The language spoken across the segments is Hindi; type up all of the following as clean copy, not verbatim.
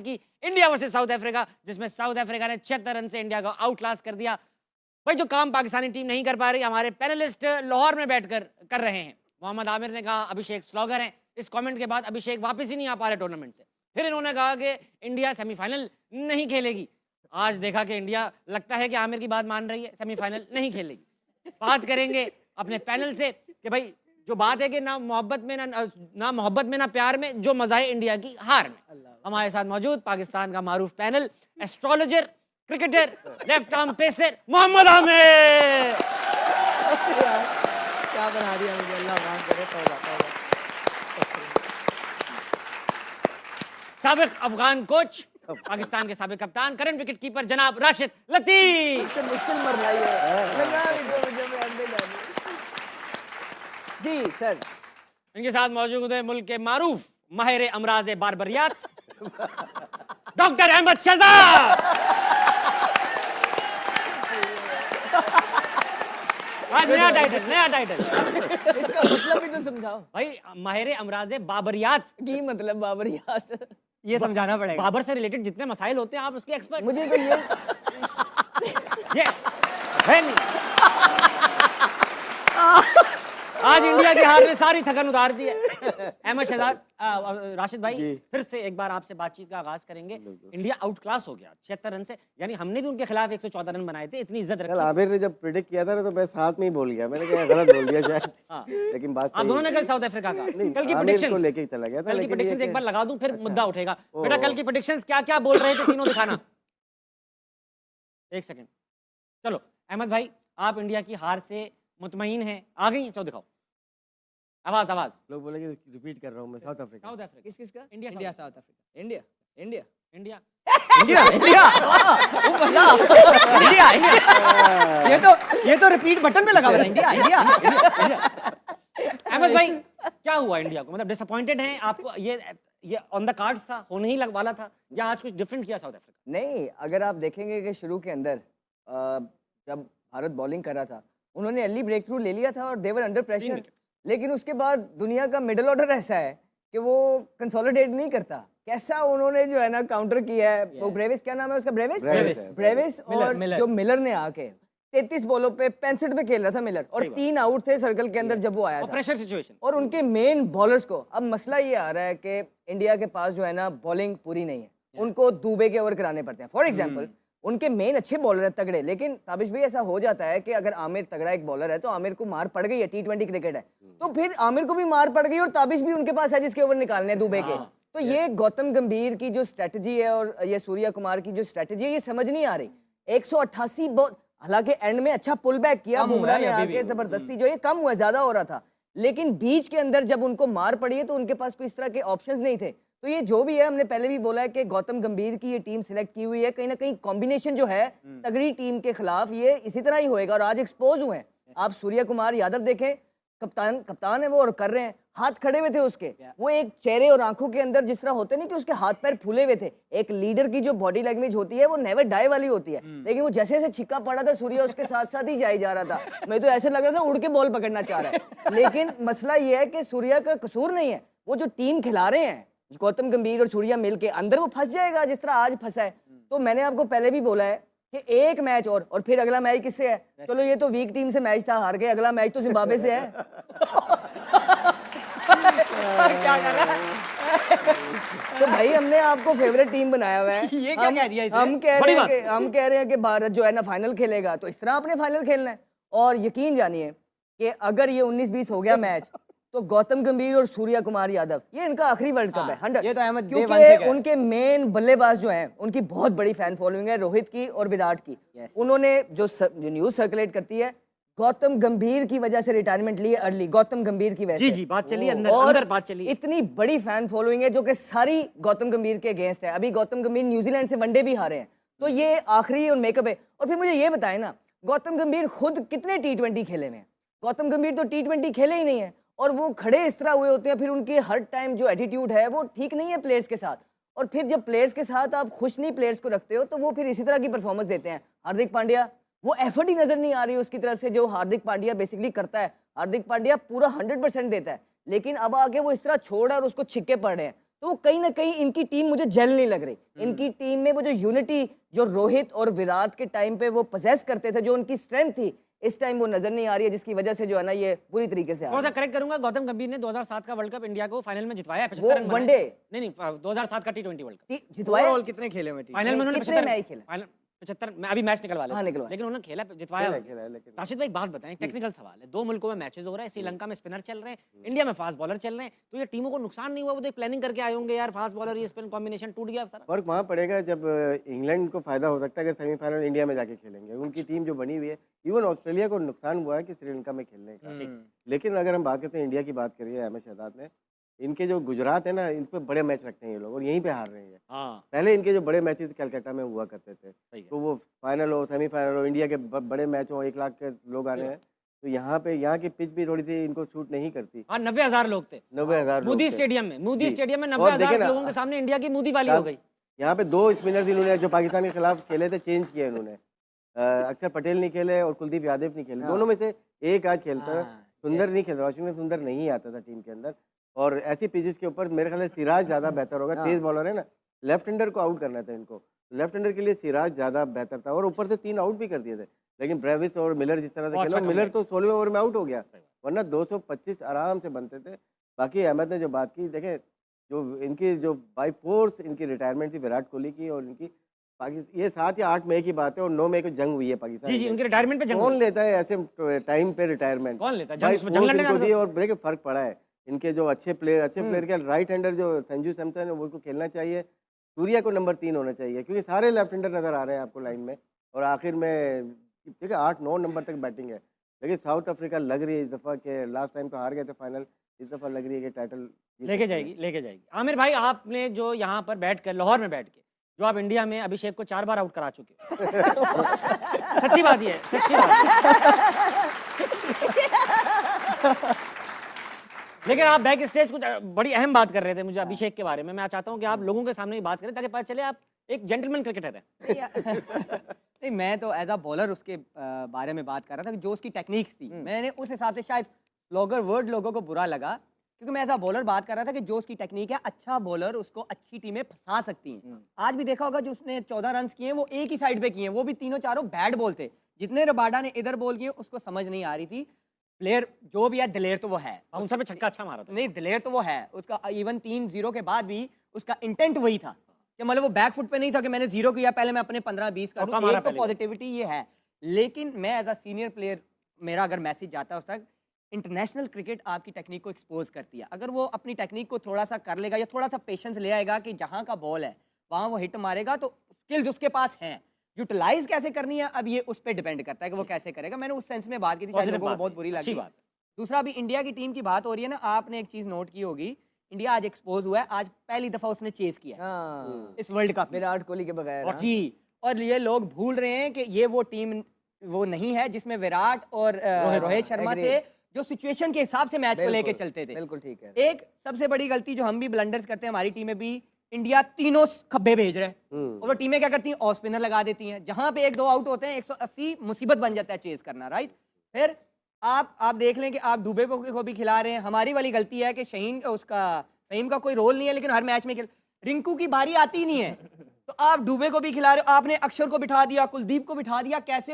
की इंडिया वर्सेस साउथ अफ्रीका, जिसमें साउथ अफ्रीका ने 76 रन से इंडिया को आउट क्लास कर दिया। भाई जो काम पाकिस्तानी टीम नहीं कर पा रही, हमारे पैनलिस्ट लाहौर में बैठकर कर रहे हैं। मोहम्मद आमिर ने कहा अभिषेक स्लॉगर हैं। इस कमेंट के बाद अभिषेक वापस ही नहीं आ पा रहे टूर्नामेंट से। फिर इन्होंने कहा कि इंडिया सेमीफाइनल नहीं खेलेगी। आज देखा कि इंडिया लगता है कि आमिर की बात मान रही है, सेमीफाइनल नहीं खेलेगी। बात करेंगे अपने पैनल से कि भाई जो बात है कि ना मोहब्बत में ना प्यार में, जो मजा है इंडिया की हार में। हमारे साथ मौजूद पाकिस्तान का मारूफ panel, astrologer, cricketer, left arm pacer Mohammad Amir. क्या बना दिया मुझे, अल्लाह माफ करे। तौबा तौबा। साबिक अफगान कोच, पाकिस्तान के साबिक कप्तान, करंट विकेट कीपर जनाब राशिद लतीफ। सबसे मुश्किल मरना ये है। लगा भी मुझे मैं अंदर जाने। जी सर। इनके साथ मौजूद है मुल्क के मारूफ माहिर अमराज बारबरियात डॉक्टर अहमद शहजाद। नया टाइटल इसका मतलब भी तो समझाओ भाई। माहिर अमराज बाबरियात की मतलब बाबरियात, ये समझाना पड़ेगा। बाबर से रिलेटेड जितने मसाइल होते हैं आप उसके एक्सपर्ट। मुझे तो ये है नहीं। आज इंडिया की हार ने सारी थकन उतार दी है। अहमद शहजाद, राशिद भाई, फिर से एक बार आपसे बातचीत का आगाज करेंगे। इंडिया आउट क्लास हो गया 76 रन से, यानी हमने भी उनके खिलाफ 114 रन बनाए थे। इतनी इज्जत रखी। आमिर ने जब प्रेडिक्ट किया था ना तो मैं साथ में ही बोल गया, मैंने कहा गलत बोल दिया शायद। हाँ। लेकिन बात आप दोनों ने कल साउथ अफ्रीका का, कल की आमिर प्रेडिक्शंस को लेके ही चला गया था। कल की लेकिन प्रेडिक्शंस ये एक बार लगा दूं, फिर अच्छा। मुद्दा उठेगा। बेटा कल की प्रेडिक्शंस क्या क्या बोल रहे थे, तीनों दिखाना। एक सेकंड, चलो अहमद भाई, आप इंडिया की हार से मुतमईन हैं? आ गई, चलो दिखाओ आवाज। लोग बोलेंगे रिपीट कर रहा हूँ मैं, साउथ अफ्रीका। किसका? India south Africa. India India India ये तो रिपीट बटन पे लगा हुआ है। इंडिया। अहमद भाई क्या हुआ इंडिया को, मतलब डिसअपॉइंटेड हैं आपको? ये ऑन द कार्ड्स था, होने ही वाला था, या आज कुछ डिफरेंट किया साउथ अफ्रीका? नहीं, अगर आप देखेंगे कि शुरू के अंदर जब भारत बॉलिंग कर रहा था, उन्होंने अर्ली ब्रेक थ्रू ले लिया था और देवर अंडर प्रेशर। लेकिन उसके बाद दुनिया का मिडिल ऑर्डर ऐसा है कि वो कंसोलिडेट नहीं करता। कैसा उन्होंने जो है ना काउंटर किया है। वो ब्रेविस, क्या नाम है उसका? ब्रेविस और जो मिलर ने आके 33 बॉलों पे 65 पे खेल रहा था मिलर, और 3 आउट थे सर्कल के अंदर जब वो आया था। Pressure situation. और उनके मेन बॉलर्स को अब मसला ये आ रहा है कि इंडिया के पास जो है ना बॉलिंग पूरी नहीं है, उनको दुबे के ओवर कराने पड़ते हैं। फॉर एग्जाम्पल उनके मेन अच्छे बॉलर है तगड़े, लेकिन ताबिश भाई ऐसा हो जाता है कि अगर आमिर तगड़ा एक बॉलर है तो आमिर को मार पड़ गई है, T20 क्रिकेट है, तो फिर आमिर को भी मार पड़ गई और ताबिश भी उनके पास है जिसके ओवर निकालने हैं दुबे के। तो ये गौतम गंभीर की जो स्ट्रेटजी है और ये सूर्या कुमार की जो स्ट्रेटजी है, ये समझ नहीं आ रही। 188 बॉल, हालांकि एंड में अच्छा पुल बैक किया बुमराह ने आके, जबरदस्ती जो ये कम हुआ, ज्यादा हो रहा था, लेकिन बीच के अंदर जब उनको मार पड़ी है तो उनके पास कोई इस तरह के ऑप्शंस नहीं थे। तो ये जो भी है, हमने पहले भी बोला है कि गौतम गंभीर की ये टीम सिलेक्ट की हुई है, कहीं ना कहीं कॉम्बिनेशन जो है तगड़ी टीम के खिलाफ ये इसी तरह ही होएगा, और आज एक्सपोज हुए हैं। आप सूर्य कुमार यादव देखें, कप्तान है वो, और कर रहे हैं, हाथ खड़े हुए थे उसके, वो एक चेहरे और आंखों के अंदर जिस तरह होते नहीं कि उसके हाथ पैर फूले हुए थे। एक लीडर की जो बॉडी लैंग्वेज होती है वो नेवर डाई वाली होती है, लेकिन वो जैसे जैसे छिक्का पड़ा था सूर्य उसके साथ साथ ही जाई जा रहा था। मैं तो ऐसे लग रहा था उड़ के बॉल पकड़ना चाह रहा है। लेकिन मसला ये है कि सूर्या का कसूर नहीं है, वो जो टीम खिला रहे हैं गौतम गंभीर और सूर्या मिलके, अंदर वो फंस जाएगा जिस तरह आज फंसा है। तो मैंने आपको पहले भी बोला है कि एक मैच और फिर अगला मैच किससे है? चलो ये तो वीक टीम से मैच था, हार गए, अगला मैच तो जिम्बाब्वे से है। क्या कर रहा है? तो भाई हमने आपको फेवरेट टीम बनाया हुआ है। ये क्या कह दिया? हम कह रहे हैं कि भारत जो है ना फाइनल खेलेगा, तो इस तरह आपने फाइनल खेलना है। और यकीन जानिए कि अगर ये 19-20 हो गया मैच, तो गौतम गंभीर और सूर्या कुमार यादव ये इनका आखिरी वर्ल्ड कप है 100। ये तो अहमद, क्योंकि उनके मेन बल्लेबाज जो हैं उनकी बहुत बड़ी फैन फॉलोइंग है, रोहित की और विराट की। उन्होंने जो न्यूज सर्कुलेट करती है, गौतम गंभीर की वजह से रिटायरमेंट ली है अर्ली, गौतम गंभीर की वजह से। जी बात चली अंदर बात चली। इतनी बड़ी फैन फॉलोइंग है जो कि सारी गौतम गंभीर के अगेंस्ट है। अभी गौतम गंभीर न्यूजीलैंड से वनडे भी हारे हैं, तो ये आखिरी और मेकअप है। और फिर मुझे ये बताएं ना, गौतम गंभीर खुद कितने T20 खेले में? गौतम गंभीर तो T20 खेले ही नहीं है, और वो खड़े इस तरह हुए होते हैं। फिर उनके हर टाइम जो एटीट्यूड है वो ठीक नहीं है प्लेयर्स के साथ, और फिर जब प्लेयर्स के साथ आप खुश नहीं प्लेयर्स को रखते हो तो वो फिर इसी तरह की परफॉर्मेंस देते हैं। हार्दिक पांड्या, वो एफर्ट ही नजर नहीं आ रही उसकी तरफ से जो हार्दिक पांड्या बेसिकली करता है। हार्दिक पांड्या पूरा 100% देता है, लेकिन अब आके वो इस तरह छोड़ और उसको छिक्के पड़ रहे हैं। तो वो कहीं ना कहीं इनकी टीम मुझे जेल नहीं लग रही। इनकी टीम में वो जो यूनिटी जो रोहित और विराट के टाइम पे वो पोजेस करते थे, जो उनकी स्ट्रेंथ थी, इस टाइम वो नजर नहीं आ रही है, जिसकी वजह से जो है ना ये बुरी तरीके से आ थोड़ा रहा सा करेक्ट करूंगा, गौतम गंभीर ने 2007 का वर्ल्ड कप इंडिया को फाइनल में जितवाया है, है। 75 वो रन बनाए। वनडे नहीं 2007 का T20 वर्ल्ड कप जितवाया। ओवरऑल कितने खेले हुए टीम? फाइनल में उन्होंने कितने 75 मैच खेले? फाइनल 75 में अभी मैच निकलवा हाँ, ले, निकलवा। लेकिन उन्होंने खेला जितवाया। खेला है, लेकिन राशिद भाई एक बात बताएं, टेक्निकल सवाल है, दो मुल्कों में मैचेस हो रहे हैं, श्रीलंका में स्पिनर चल रहे हैं, इंडिया में फास्ट बॉलर चल रहे हैं, तो ये टीमों को नुकसान नहीं हुआ? वो तो प्लानिंग करके आए होंगे यार, फास्ट बॉलर ये स्पिन कॉम्बिनेशन टूट गया सारा। फर्क वहाँ पड़ेगा जब इंग्लैंड को फायदा हो सकता है अगर सेमीफाइनल इंडिया में जाके खेलेंगे। उनकी टीम जो बनी हुई है, इवन ऑस्ट्रेलिया को नुकसान हुआ है कि श्रीलंका में खेलने का। लेकिन अगर हम बात करते हैं इंडिया की, बात करिए अहमद शहजाद ने, इनके जो गुजरात है ना, इन पे बड़े मैच रखते हैं ये लोग और यहीं पे हार रहे हैं। हाँ पहले इनके जो बड़े मैचेस कलकत्ता में हुआ करते थे, सही है। तो वो फाइनल हो, सेमीफाइनल हो, इंडिया के बड़े मैच हो, 1 लाख के लोग आ रहे हैं, तो यहाँ पे यहाँ की पिच भी थोड़ी सी इनको शूट नहीं करती। हाँ 90,000 लोग थे 90,000 मोदी लोग थे। स्टेडियम में, मोदी जी। स्टेडियम में और 90,000 देखें ना, लोगों के सामने इंडिया की मोदी वाली हो गई। यहाँ पे 2 स्पिनर इन्होंने जो पाकिस्तान के खिलाफ खेले थे चेंज किए इन्होंने। अक्षर पटेल नहीं खेले और कुलदीप यादव नहीं खेले, दोनों में से एक आज खेलता है। सुंदर नहीं खेलता, वाशिंगटन सुंदर नहीं आता था टीम के अंदर। और ऐसी पिचेस के ऊपर मेरे ख्याल से सिराज ज़्यादा बेहतर होगा। तेज बॉलर है ना, लेफ्ट हैंडर को आउट करना था इनको, लेफ्ट हैंडर के लिए सिराज ज़्यादा बेहतर था। और ऊपर से 3 आउट भी कर दिए थे, लेकिन ब्रेविस और मिलर जिस तरह से बहुत खेला, अच्छा मिलर तो 16वें ओवर में आउट हो गया, वरना 225 आराम से बनते थे। बाकी अहमद ने जो बात की, देखें जो इनकी जो बाई फोर्स इनकी रिटायरमेंट थी विराट कोहली की, और इनकी ये 7 या 8 मई की बात है और 9 मई को जंग हुई है पाकिस्तान जी जी, में। उनके रिटायरमेंट पे जंग कौन हुई। लेता है ऐसे टाइम पे रिटायरमेंट? कौन लेता है भाई जंग? उसमें जंग फोर्स लड़ने इनको जाना दी था। और देखिए फर्क पड़ा है। इनके जो अच्छे प्लेयर के राइट हैंडर जो संजू सैमसन है वो को खेलना चाहिए, सूर्या को नंबर 3 होना चाहिए, क्योंकि सारे लेफ्ट हैंडर नजर आ रहे हैं आपको लाइन में। और आखिर में देखिए 8-9 नंबर तक बैटिंग है, लेकिन साउथ अफ्रीका लग रही है इस दफ़ा के, लास्ट टाइम तो हार गए थे फाइनल, इस दफ़ा लग रही है कि टाइटल लेके जाएगी, लेके जाएगी। आमिर भाई, आपने जो यहाँ पर बैठ कर, लाहौर में बैठ के, जो आप इंडिया में अभिषेक को 4 बार आउट करा चुके सच्ची बात ये है, सच्ची बात। लेकिन आप बैक स्टेज कुछ बड़ी अहम बात कर रहे थे मुझे अभिषेक के बारे में। मैं चाहता हूँ कि आप लोगों के सामने भी बात करें ताकि पता चले आप एक जेंटलमैन क्रिकेटर हैं। नहीं, मैं तो एज अ बॉलर उसके बारे में बात कर रहा था कि जो उसकी टेक्निक्स थी, मैंने उस हिसाब से, शायद स्लॉगर वर्ड लोगों को बुरा लगा, क्योंकि मैं एज अ बॉलर बात कर रहा था कि जो उसकी टेक्निक है, अच्छा बॉलर उसको अच्छी टीमें फंसा सकती हैं। आज भी देखा होगा जो उसने 14 रन किए वो एक ही साइड पे किए, वो भी तीनों चारों बैट बॉल थे। जितने रबाडा ने इधर बॉल किए उसको समझ नहीं आ रही थी। प्लेयर जो भी है, दिलेर तो वो है, उन सब पे छक्का अच्छा मारा था। नहीं दिलेर तो वो है, उसका इवन 3-0 के बाद भी उसका इंटेंट वही था कि मतलब वो बैक फुट पे नहीं था कि मैंने 0 किया, पहले मैं अपने 15-20 और करूं। कम आ रहा एक तो पहले। पॉजिटिविटी ये है, लेकिन मैं एज अ सीनियर प्लेयर, मेरा अगर मैसेज जाता है उस तक, इंटरनेशनल क्रिकेट आपकी टेक्निक को एक्सपोज करती है। अगर वो अपनी टेक्निक को थोड़ा सा कर लेगा या थोड़ा सा पेशेंस ले आएगा कि जहां का बॉल है वहां वो हिट मारेगा, तो स्किल्स उसके पास हैं। यूटिलाइज कैसे करनी है अब ये उस पर डिपेंड करता है कि वो कैसे करेगा। मैंने उस सेंस में बात की थी, शायद Positive लोगों को बात बहुत है, बुरी अच्छी लगी। बात है। दूसरा, अभी इंडिया की टीम की बात हो रही है ना, आपने एक चीज नोट की होगी, इंडिया आज एक्सपोज हुआ है, आज पहली दफा उसने चेस किया है हाँ, इस वर्ल्ड कप में। विराट कोहली के बगैर। हाँ। जी, और ये लोग भूल रहे हैं कि ये वो टीम वो नहीं है जिसमें विराट और रोहित शर्मा agree। थे, जो सिचुएशन के हिसाब से मैच को बिल्कुल, लेके चलते थे। बिल्कुल ठीक है। एक सबसे बड़ी गलती जो हम भी ब्लंडर्स करते हैं, हमारी टीमें भी, इंडिया तीनों खब्बे भेज रहे हैं और वो टीमें क्या करती हैं, ऑफ स्पिनर लगा देती हैं। जहां पे 1-2 आउट होते हैं, 180 मुसीबत बन जाता है चेस करना, राइट। फिर आप देख लें कि आप दुबे को भी खिला रहे हैं। हमारी वाली गलती है कि शहीन उसका फहीम का कोई रोल नहीं है, लेकिन हर मैच में रिंकू की बारी आती ही नहीं है, तो आप दुबे को भी खिला रहे हो। आपने अक्षर को बिठा दिया, कुलदीप को बिठा दिया, कैसे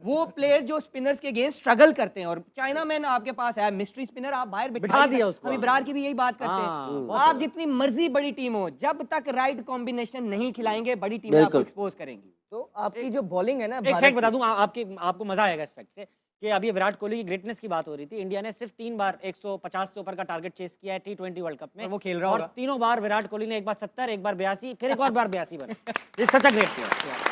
वो प्लेयर जो स्पिनर्स के अगेंस्ट स्ट्रगल करते हैं। और चाइना मैन आपके पास है, मिस्ट्री स्पिनर, आप बाहर बिठा दिया उसको। हम इब्रार की भी यही बात करते हैं। आप जितनी मर्जी बड़ी टीम हो, जब तक राइट कॉम्बिनेशन नहीं खिलाएंगे, बड़ी टीमें आपको एक्सपोज करेंगी। तो आपकी जो बॉलिंग है ना, एक भारत फैक्ट बता की- दूं आपको मजा आएगा इस फैक्ट से कि अभी विराट कोहली की ग्रेटनेस की बात हो रही थी। इंडिया ने सिर्फ 3 बार 150 से ऊपर का टारगेट चेस किया है T20 वर्ल्ड कप में, और वो खेल रहा और होगा। तीनों बार विराट कोहली ने एक बार 70, एक बार 82, फिर एक और बार 82 बने। ये सच ग्रेट प्लेयर।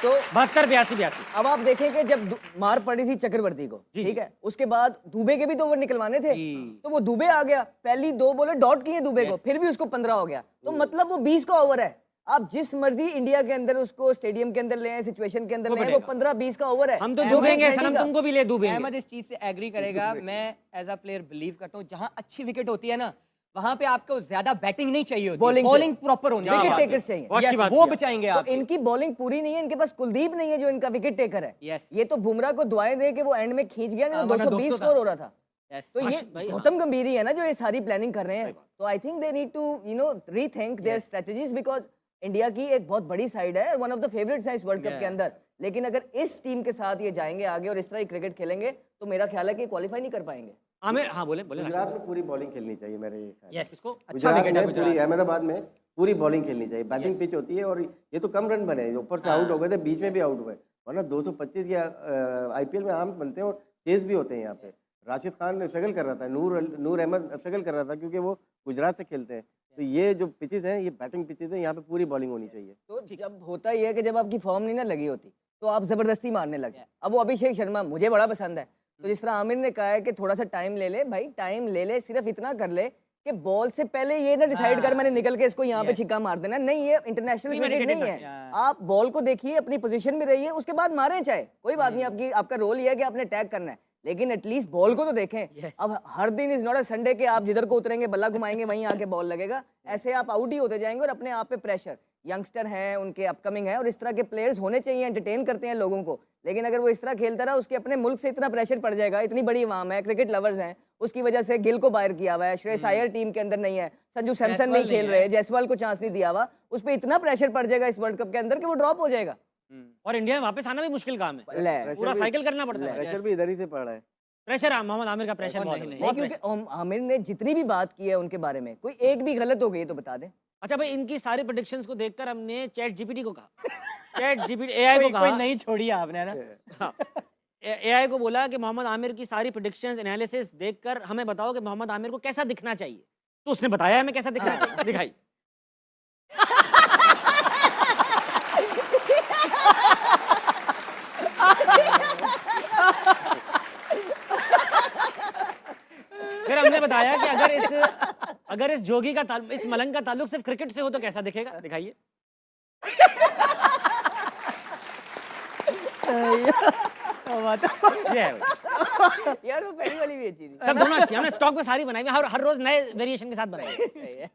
तो 72, 82। अब आप देखें कि जब मार पड़ी थी चक्रवर्ती को, ठीक है, उसके बाद दुबे के भी तो ओवर निकलवाने थे, तो वो दुबे आ गया, पहली 2 बॉलें डॉट किए दुबे को, फिर भी उसको 15 हो गया। तो मतलब वो 20 का ओवर है। आप जिस मर्जी इंडिया के अंदर उसको स्टेडियम के अंदर ले आए, सिचुएशन के अंदर ले आए, वो 15-20 का ओवर है। हम तो अहमद डूबेंगे खेलेगा। सनम, तुमको भी ले डूबेंगे। अहमद इस चीज से एग्री करेगा। मैं एज अ प्लेयर बिलीव करता हूँ, जहां अच्छी विकेट होती है ना, वहां पे आपको ज्यादा बैटिंग नहीं चाहिए होती, Bowling बॉलिंग प्रॉपर होनी विकेट चाहिए। टेकर्स चाहिए। बहुत अच्छी Yes, बात वो की बचाएंगे तो आप। इनकी बॉलिंग पूरी नहीं है, इनके पास कुलदीप नहीं है जो इनका विकेट टेकर है। Yes। ये तो बुमराह को दुआएं दे के वो एंड में खींच गया, नहीं तो वरना 220 200 स्कोर हो रहा था। Yes. तो ये भाई, हाँ। गौतम गंभीर ही है ना जो ये सारी प्लानिंग कर रहे हैं, तो I think they need to rethink their strategies, because India की एक बहुत बड़ी साइड है, वन ऑफ द फेवरेट्स है इस वर्ल्ड कप के अंदर, लेकिन अगर इस टीम के साथ ये जाएंगे आगे और इस तरह क्रिकेट खेलेंगे तो मेरा ख्याल है कि क्वालिफाई नहीं कर पाएंगे। आमिर, हाँ बोले बोले राशिद। गुजरात में पूरी बॉलिंग खेलनी चाहिए मेरे ख्याल यस इसको अच्छा गुजरात विकेट है में पूरी अहमदाबाद में पूरी बॉलिंग खेलनी चाहिए। बैटिंग पिच होती है और ये तो कम रन बने, ऊपर से आउट हो गए थे, बीच में भी आउट हुए, वरना 225 या आईपीएल में आम बनते हैं और चेस भी होते हैं यहाँ पे। राशिद खान स्ट्रगल कर रहा था, नूर अहमद स्ट्रगल कर रहा था क्योंकि वो गुजरात से खेलते हैं। तो ये जो पिचेस हैं ये बैटिंग पिचेस हैं, यहाँ पे पूरी बॉलिंग होनी चाहिए। तो जब होता ही है कि जब आपकी फॉर्म नहीं ना लगी होती तो आप जबरदस्ती मारने लगे। अब वो अभिषेक शर्मा मुझे बड़ा पसंद है, तो जिस तरह आमिर ने कहा है कि थोड़ा सा टाइम ले ले, भाई टाइम ले ले, सिर्फ इतना कर ले कि बॉल से पहले ये ना डिसाइड कर मैंने निकल के इसको यहाँ पे छिक्का मार देना, नहीं ये इंटरनेशनल क्रिकेट नहीं है। आप बॉल को देखिए, अपनी पोजीशन में रहिए, उसके बाद मारें, चाहे कोई बात नहीं, आपकी आपका रोल ये है कि आपने टैग करना है, लेकिन एटलीस्ट बॉल को तो देखें। अब हर दिन इज नॉट अ संडे के आप जिधर को उतरेंगे बल्ला घुमाएंगे वहीं आके बॉल लगेगा, ऐसे आप आउट ही होते जाएंगे और अपने आप पे प्रेशर, यंगस्टर हैं उनके अपकमिंग है और इस तरह के प्लेयर्स होने चाहिए, एंटरटेन करते हैं लोगों को, लेकिन अगर वो इस तरह खेलता रहा उसके अपने मुल्क से इतना प्रेशर पड़ जाएगा, इतनी बड़ी अवाम है, क्रिकेट लवर्स हैं, उसकी वजह से गिल को बाहर किया हुआ है, श्रेयस अय्यर टीम के अंदर नहीं है, संजू सैमसन नहीं खेल रहे, जायसवाल को चांस नहीं दिया हुआ, उस पर इतना प्रेशर पड़ जाएगा इस वर्ल्ड कप के अंदर कि वो ड्रॉप हो जाएगा। और इंडिया में वापस आना भी मुश्किल काम है, ले। पूरा साइकिल करना पड़ता है। प्रेशर भी इधर ही से पड़ रहा है। प्रेशर मोहम्मद आमिर का प्रेशर बहुत है। नहीं, क्योंकि आमिर ने जितनी भी बात की है उनके बारे में कोई एक भी गलत हो गई तो बता दें। अच्छा भाई, इनकी सारी प्रेडिक्शंस को देखकर हमने चैट जीपीटी को कहा, चैट जीपीटी एआई को कोई कहा, नहीं छोड़ी आपने ना। एआई को बोला कि मोहम्मद आमिर की सारी प्रेडिक्शंस एनालिसिस देखकर हमें बताओ कि मोहम्मद आमिर को कैसा दिखना चाहिए, तो उसने बताया हमें कैसा दिखना चाहिए, दिखाई। फिर हमने बताया कि अगर इस जोगी का इस मलंग का ताल्लुक सिर्फ क्रिकेट से हो तो कैसा दिखेगा, दिखाइए। ये है भाई। यार वो पहली वाली भी अच्छी थी। सब दोनों अच्छी, हमने स्टॉक में सारी बनाई हुई, हर रोज नए वेरिएशन के साथ बनाई।